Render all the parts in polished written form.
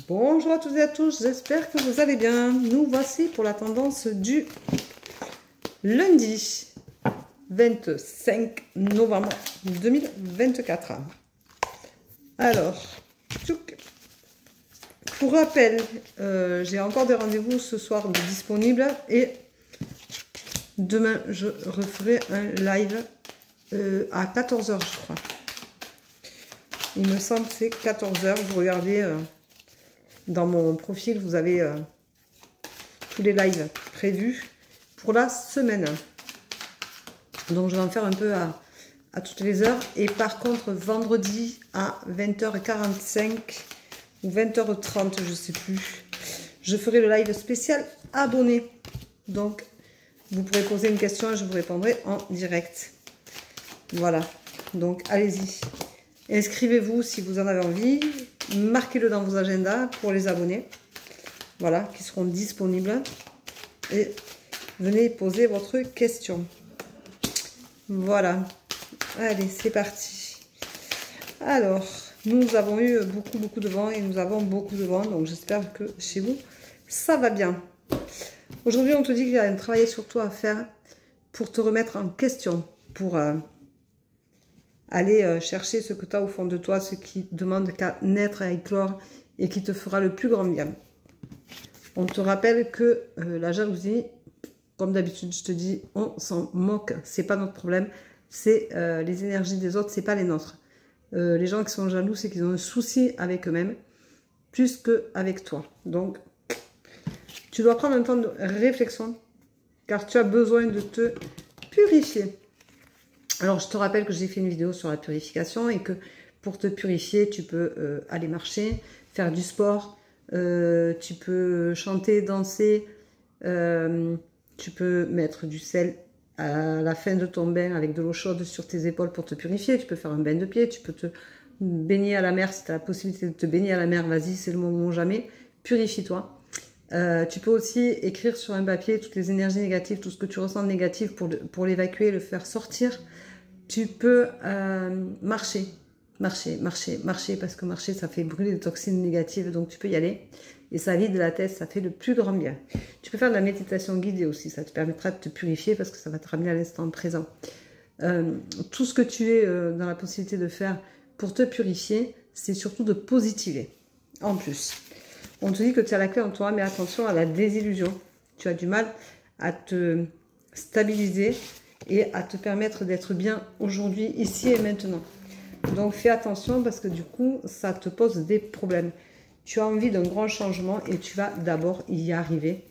Bonjour à toutes et à tous, j'espère que vous allez bien. Nous voici pour la tendance du lundi 25 novembre 2024. Alors, pour rappel, j'ai encore des rendez-vous ce soir de disponibles et demain je referai un live à 14 h je crois. Il me semble que c'est 14 h, vous regardez... dans mon profil, vous avez tous les lives prévus pour la semaine. Donc, je vais en faire un peu à toutes les heures. Et par contre, vendredi à 20h45 ou 20h30, je ne sais plus, je ferai le live spécial abonné. Donc, vous pourrez poser une question et je vous répondrai en direct. Voilà. Donc, allez-y. Inscrivez-vous si vous en avez envie. Marquez-le dans vos agendas pour les abonnés. Voilà, qui seront disponibles. Et venez poser votre question. Voilà. Allez, c'est parti. Alors, nous avons eu beaucoup de vent et nous avons beaucoup de vent. Donc, j'espère que chez vous, ça va bien. Aujourd'hui, on te dit qu'il y a un travail sur toi à faire pour te remettre en question. Pour... aller chercher ce que tu as au fond de toi, ce qui demande qu'à naître et à éclore et qui te fera le plus grand bien. On te rappelle que la jalousie, comme d'habitude, je te dis, on s'en moque. C'est pas notre problème. C'est les énergies des autres, c'est pas les nôtres. Les gens qui sont jaloux, c'est qu'ils ont un souci avec eux-mêmes plus qu'avec toi. Donc, tu dois prendre un temps de réflexion car tu as besoin de te purifier. Alors, je te rappelle que j'ai fait une vidéo sur la purification et que pour te purifier, tu peux aller marcher, faire du sport, tu peux chanter, danser, tu peux mettre du sel à la fin de ton bain avec de l'eau chaude sur tes épaules pour te purifier, tu peux faire un bain de pied, tu peux te baigner à la mer si tu as la possibilité de te baigner à la mer, vas-y, c'est le moment ou jamais, purifie-toi. Tu peux aussi écrire sur un papier toutes les énergies négatives, tout ce que tu ressens de négatif pour l'évacuer, le faire sortir. Tu peux marcher, parce que marcher, ça fait brûler des toxines négatives, donc tu peux y aller. Et ça vide la tête, ça fait le plus grand bien. Tu peux faire de la méditation guidée aussi, ça te permettra de te purifier parce que ça va te ramener à l'instant présent. Tout ce que tu es dans la possibilité de faire pour te purifier, c'est surtout de positiver. En plus, on te dit que tu as la clé en toi, mais attention à la désillusion. Tu as du mal à te stabiliser et à te permettre d'être bien aujourd'hui, ici et maintenant. Donc fais attention parce que du coup, ça te pose des problèmes. Tu as envie d'un grand changement et tu vas d'abord y arriver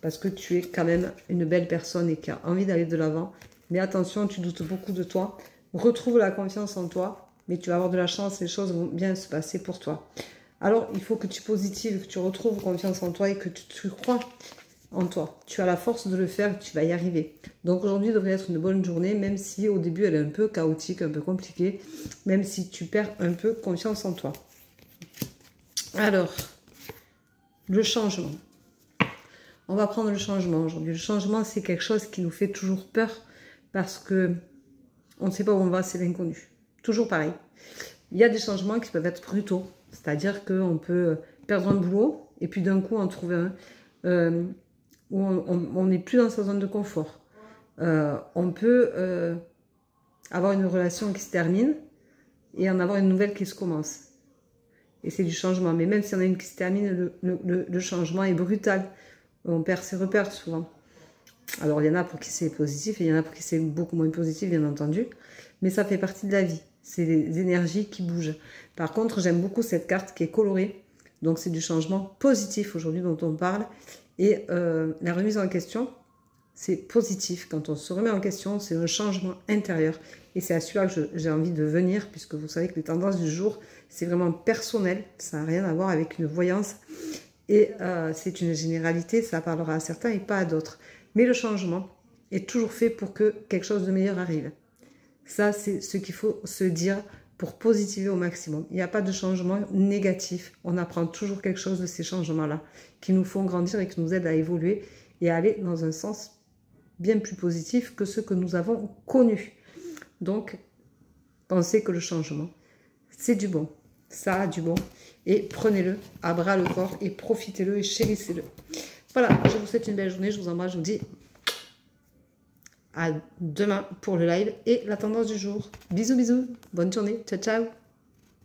parce que tu es quand même une belle personne et qui a envie d'aller de l'avant. Mais attention, tu doutes beaucoup de toi. Retrouve la confiance en toi, mais tu vas avoir de la chance, les choses vont bien se passer pour toi. Alors, il faut que tu positives, que tu retrouves confiance en toi et que tu crois en toi. Tu as la force de le faire, tu vas y arriver. Donc aujourd'hui devrait être une bonne journée, même si au début elle est un peu chaotique, un peu compliquée, même si tu perds un peu confiance en toi. Alors, le changement. On va prendre le changement aujourd'hui. Le changement, c'est quelque chose qui nous fait toujours peur parce que on ne sait pas où on va, c'est l'inconnu. Toujours pareil. Il y a des changements qui peuvent être brutaux, c'est-à-dire qu'on peut perdre un boulot et puis d'un coup en trouver un où on n'est plus dans sa zone de confort. On peut avoir une relation qui se termine et en avoir une nouvelle qui se commence. Et c'est du changement. Mais même si on a une qui se termine, le changement est brutal. On perd ses repères souvent. Alors, il y en a pour qui c'est positif et il y en a pour qui c'est beaucoup moins positif, bien entendu. Mais ça fait partie de la vie. C'est des énergies qui bougent. Par contre, j'aime beaucoup cette carte qui est colorée. Donc, c'est du changement positif aujourd'hui dont on parle. Et la remise en question, c'est positif. Quand on se remet en question, c'est un changement intérieur. Et c'est à celui-là que j'ai envie de venir, puisque vous savez que les tendances du jour, c'est vraiment personnel. Ça n'a rien à voir avec une voyance. Et c'est une généralité, ça parlera à certains et pas à d'autres. Mais le changement est toujours fait pour que quelque chose de meilleur arrive. Ça, c'est ce qu'il faut se dire pour positiver au maximum. Il n'y a pas de changement négatif. On apprend toujours quelque chose de ces changements-là qui nous font grandir et qui nous aident à évoluer et à aller dans un sens bien plus positif que ce que nous avons connu. Donc, pensez que le changement, c'est du bon. Ça a du bon. Et prenez-le à bras le corps et profitez-le et chérissez-le. Voilà, je vous souhaite une belle journée. Je vous embrasse. Je vous dis à demain pour le live et la tendance du jour. Bisous, bisous. Bonne journée. Ciao, ciao.